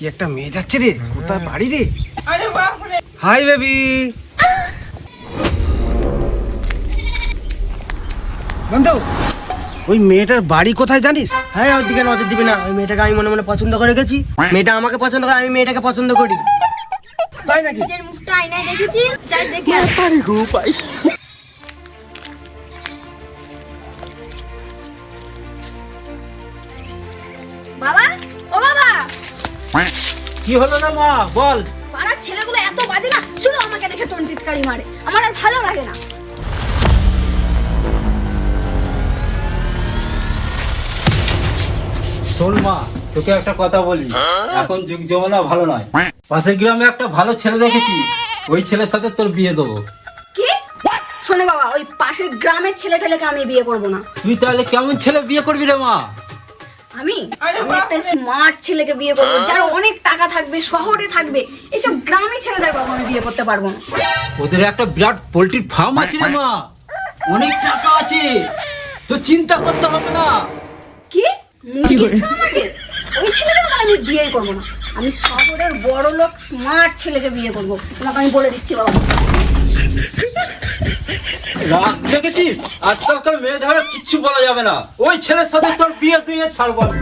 কি একটা মেয়ে যাচ্ছে রে, কোথায় বাড়ি রে? Hi baby. বন্ধু, ওই মেয়েটার বাড়ি কোথায় জানিস? হ্যাঁ, ওর দিকে নজর দিবি না। ওই মেয়েটাকে আমি মনে মনে পছন্দ করে গেছি। মেয়েটা আমাকে পছন্দ করে, আমি মেয়েটাকে পছন্দ করি। তাই নাকি? নিজের মুখটা আয়নায় দেখেছিস? যাই দেখে আয়। আরে গো ভাই, বাবা, ও বাবা, কি হলো না মা, বল। পাড়ার ছেলেগুলো এত বাজে না, শুধু আমাকে দেখে টন্টিটকারি মারে। আমার আর ভালো লাগে না। শোন মা, তোকে একটা কথা বলি, এখন যুগ জমানা ভালো নয়। পাশের গ্রামে একটা ভালো ছেলে দেখেছি, ওই ছেলের সাথে তোর বিয়ে দেবো। কি? শোনে বাবা, ওই পাশের গ্রামের ছেলেটাকে আমি বিয়ে করব না। তুই তাহলে কেমন ছেলে বিয়ে করবি রে মা? আমি একটা স্মার্ট ছেলেকে বিয়ে করবো, যার অনেক টাকা থাকবে, শহরে থাকবে। এইসব গ্রামের ছেলেদের বাবা আমি বিয়ে করতে পারবো না। ওদের একটা বিরাট পোল্ট্রির ফার্ম আছে রে মা, অনেক টাকা আছে, তো চিন্তা করতে হবে না। কি? মুরগির ফার্ম আছে? ওই ছেলেকে বাবা আমি বিয়ে করবো না। আমি শহরের বড় লোক স্মার্ট ছেলেকে বিয়ে করবো, তোমাকে আমি বলে দিচ্ছি বাবা। রাগ দেখেছিস? আজকালকার মেয়ে ধরে কিচ্ছু বলা যাবে না, ওই ছেলের সাথে তোর বিয়ে দিয়ে ছাড়বো আমি।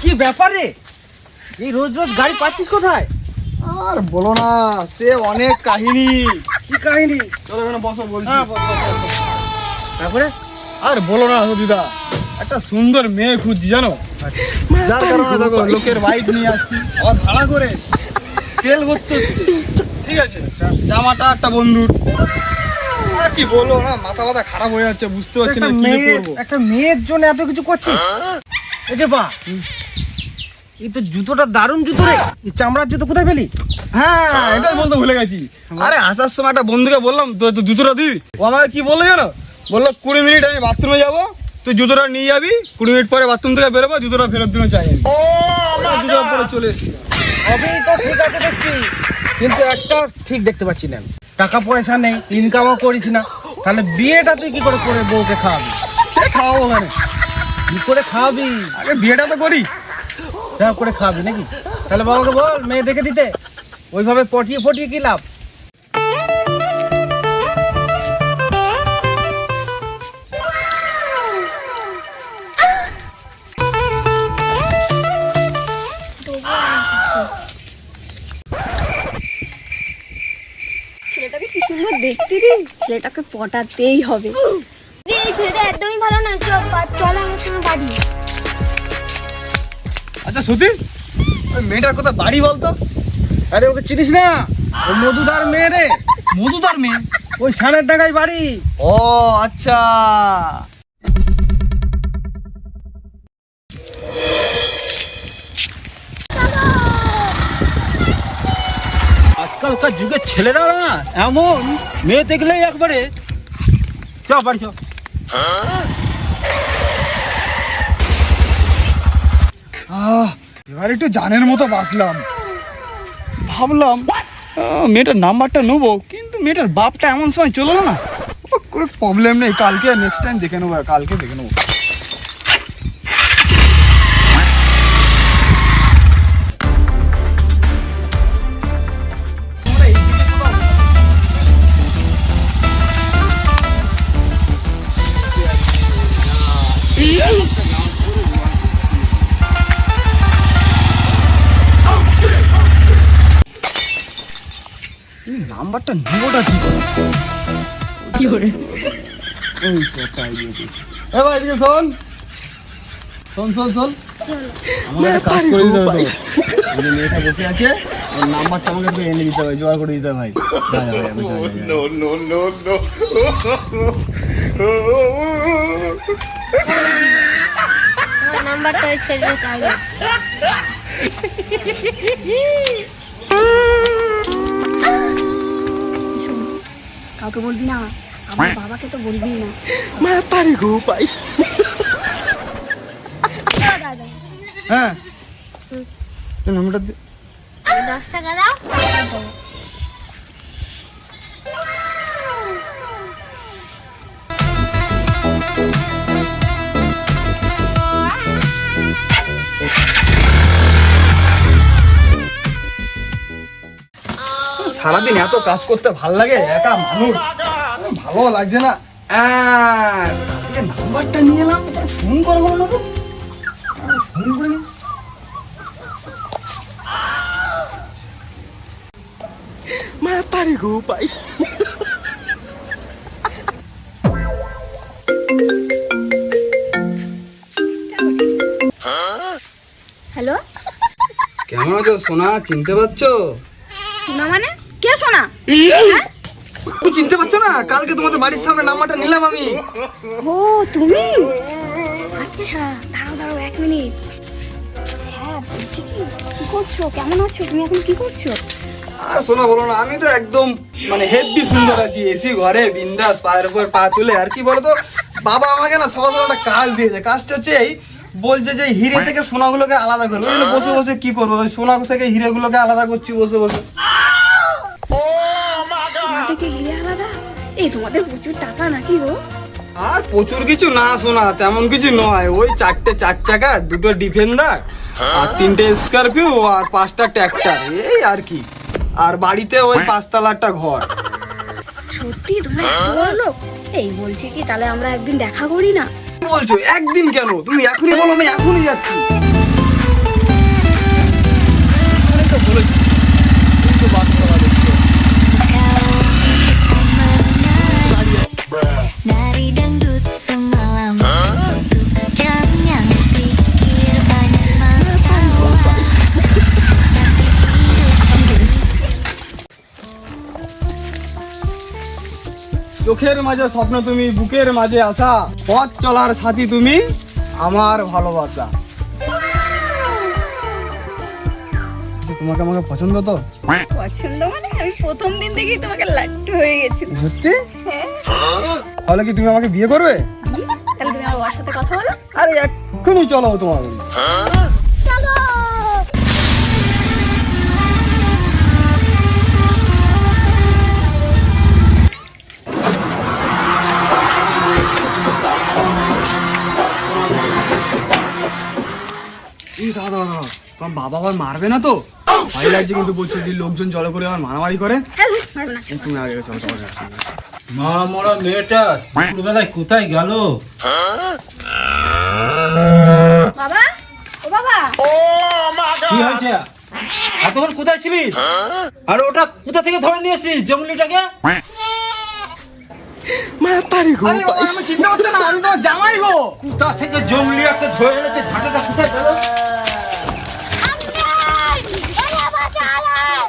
কি ব্যাপার রে? এই রোজ রোজ গাড়ি পাচ্ছিস কোথায়? আর বলো না, সে অনেক কাহিনী। কি কাহিনী? চলো এখানে বসো, বলছি। তারপরে? আর বলো না দিদা, একটা সুন্দর মেয়ে খুঁজছি জানো, যার কারণে দেখো লোকের বাইক নিয়ে আসছি, আবার ভাড়া করে তেল ভরতে হচ্ছে। ঠিক আছে, জামাটা একটা বন্ধুর। আর কি বলো না, মাথা মাথা খারাপ হয়ে যাচ্ছে, বুঝতে পারছি না কি যে করবো। একটা মেয়ের জন্য এত কিছু করছিস? একে বা, এই তো জুতোটা দারুণ জুতো রে। এই চামড়ার জুতো কোথায় পেলি? হ্যাঁ, এটাই বলতে ভুলে গেছি। আরে আসার সময় একটা বন্ধুকে বললাম তো জুতোটা দিবি, ও আমাকে কি বললো জানো, বললো 20 মিনিট আমি বাথরুমে যাবো, তুই জুতোটা নিয়ে যাবি, 20 মিনিট পরে বাথরুম থেকে বেরোবো, জুতোটা ফেরত দিতে চাই আমি। জুতোটা পরে চলে এসেছি। সবই তো ঠিক আছে দেখছি, কিন্তু একটা ঠিক দেখতে পাচ্ছি না। টাকা পয়সা নেই, ইনকামও করিস না, তাহলে বিয়েটা তুই কি করে করে বউকে খাওয়াবি? সে খাওয়াবো ওখানে, কি করে খাওয়াবি? আগে বিয়েটা তো করি। যা করে খাওয়াবি নাকি? তাহলে বাবাকে বল মেয়ে দেখে দিতে, ওইভাবে পটিয়ে ফটিয়ে কি লাভ? ছেলেটাকে কি সুন্দর দেখতে রে, ছেলেটাকে পটাতেই হবে। এই ছেলেটা একদমই ভালো নয়, চল আমার সঙ্গে বাড়ি। আচ্ছা সত্যি, ওই মেয়েটার কথা বাড়ি বলতো। আরে ওকে চিনিস না? ও মধুদার মেয়ে রে। মধুদার মেয়ে? ওই সানের ডাঙ্গায় বাড়ি। ও আচ্ছা। আজকালকার যুগের ছেলেরা না এমন, মেয়ে দেখলেই একবারে চ বাড়ি চ। এবার একটু জানের মতো বাঁচলাম। ভাবলাম মেয়েটার নাম্বারটা নেবো, কিন্তু মেয়েটার বাপটা এমন সময় চলো না। কোনো প্রবলেম নেই, কালকে নেক্সট টাইম দেখে নেবো, কালকে দেখে নেবো। নাম্বারটা নিবোটা কি করে? এই তো একটা আইডিয়া দিয়েছি। এ ভাই এদিকে শোন, আমাকে একটা কাজ করে দিতে হবে। ওই যে মেয়েটা বসে আছে, ওর নাম্বারটা আমাকে একটু এনে দিতে হবে, জোগাড় করে দিতে হবে ভাই। যা যা ভাই, আমি যাই। আমার নাম্বারটা ওই ছেলের চাইবে। কাউকে বলবি না, আমার বাবাকে তো বলবি না। মাতারি গো ভাই। দাদা হ্যাঁ, নাম্বারটা দে। 10 টাকা দাও। সারাদিন এত কাজ করতে ভাল লাগে, একা মানুষ ভালো লাগছে না। নাম্বারটা নিয়ে এলাম, ফোন করবো না তো, ফোন করে নি। হ্যালো, কেমন আছো সোনা, চিনতে পারছো? শোনা মানে কে শোনা? হ্যাঁ? তুমি চিনতে পারছো না? কালকে তোমাদের বাড়ির সামনে নাম্বারটা নিলাম আমি। ও তুমি? আচ্ছা দাঁড়াও 1 মিনিট। হ্যাঁ বলছি কি করছো, কেমন আছো তুমি, এখন কি করছো? আর শোনা বলো না, আমি তো একদম মানে হেভি সুন্দর আছি, এসি ঘরে বিন্দাস, পায়ের উপর পা তুলে। আর কি বলতো, বাবা আমাকে না সকাল একটা কাজ দিয়েছে। কাজটা হচ্ছে এই, বলছে যে হিরে থেকে সোনাগুলোকে আলাদা করবে। বসে বসে কি করবো, ওই সোনা থেকে হিরেগুলোকে আলাদা করছি বসে বসে। সোনা থেকে হিরে আলাদা? এই তোমাদের প্রচুর টাকা নাকি গো? আর প্রচুর কিছু না শোনা, তেমন কিছু নয়। ওই 4টে 4 চাকা, 2টো ডিফেন্ডার, আর 3টে স্করপিও, আর 5টা ট্র্যাক্টর, এই আর কি। আর বাড়িতে ওই 5 তলা একটা ঘর। সত্যি তোমরা এত বড় লোক? এই বলছি কি, তাহলে আমরা একদিন দেখা করি না? কি বলছো, একদিন কেন? তুমি এখনই বলো, আমি এখনই যাচ্ছি। এখনই তো বলেছি, কিন্তু 5 তলা দেখতে। Nari dangdut semalam suntuk, jangan pikir banyak masalah. চোখের মাঝে স্বপ্ন তুমি, বুকের মাঝে আশা, পথ চলার সাথী তুমি, আমার ভালোবাসা। তোমাকে আমাকে পছন্দ তো? পছন্দ মানে আমি প্রথম দিন থেকেই তোমাকে লাট্টু হয়ে গেছি। সত্যি? হ্যাঁ। তাহলে কি তুমি আমাকে বিয়ে করবে? তাহলে তুমি আমার সাথে কথা বলো। আরে এক্ষুনি চলো তোমার। চলো। এই দাদা, তোমার বাবা আবার মারবে না তো? ভয় লাগছে কিন্তু, বলছো যে লোকজন জড়ো করে আবার মারামারি করে। হ্যাঁ, মারবো না। তুমি আগে চলো, তোমার মা মরা মেয়েটা দুপুরবেলায় কোথায় গেল? বাবা, ও বাবা, কি হয়েছে? এতক্ষণ কোথায় ছিলি? আর ওটা কোথা থেকে ধরে নিয়েছিস জঙ্গলিটাকে? আরে বাবা, আমি চিনতে পারছি না, আমি তোমার জামাই গো। কোথা থেকে জঙ্গলি একটা ধরে এনেছে? ঝাঁটাটা কোথায় গেল?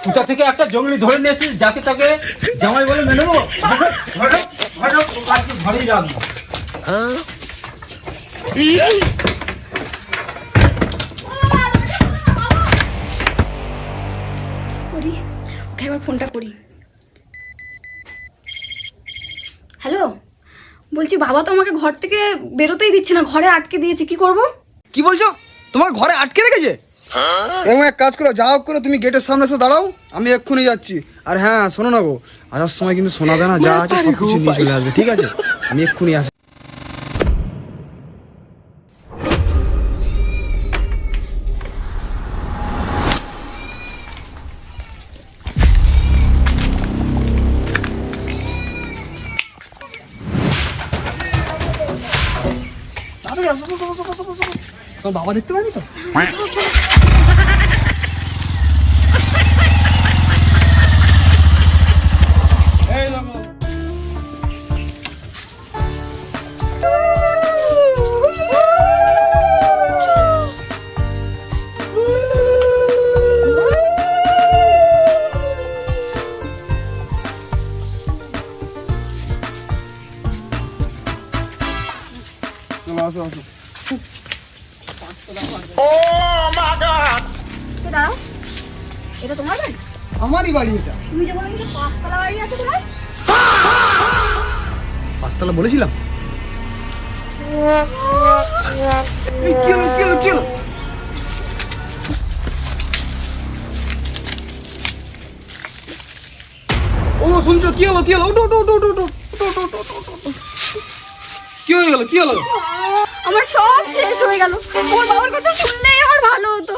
কোথা থেকে একটা জঙ্গলি ধরে নিয়েছিস, যাকে তাকে জামাই বলে মেনে নেবো? ঘরেই রাখবো। করি ওকে এবার ফোনটা করি। হ্যালো, বলছি বাবা তো আমাকে ঘর থেকে বেরোতেই দিচ্ছে না, ঘরে আটকে দিয়েছে, কি করব? কি বলছো? তোমার ঘরে আটকে রেখেছে? এমন এক কাজ করো, যা হোক করে তুমি গেটের সামনে এসে দাঁড়াও, আমি এক্ষুনি যাচ্ছি। আর হ্যাঁ শোনো না গো, আসার সময় কিন্তু সোনা দানা যা আছে সব কিছু নিয়ে চলে আসবে, ঠিক আছে? আমি এক্ষুনি আসি। তাড়াতাড়ি আসো, বসো বসো বসো বসো। তোমার বাবা দেখতে পাইনি তো? এই দেখো। চলো আসো আসো। তো দাঁড়াও, এটা তোমার বাড়ি? আমারই বাড়ি এটা। তুমি যে বলে 5 তলা বাড়ি আছে তোমার? 5 তলা বলেছিলাম? এই কি হলো কি হলো কি হলো? ও শুনছো, কি হলো কি হলো? ওটো ওটো ওটো ওটো ওটো ওটো ওটো ওটো ওটো। কি হয়ে গেল কি হলো? আমার সব শেষ হয়ে গেল। ওর বাবার কথা শুনলেই আমার ভালো হতো।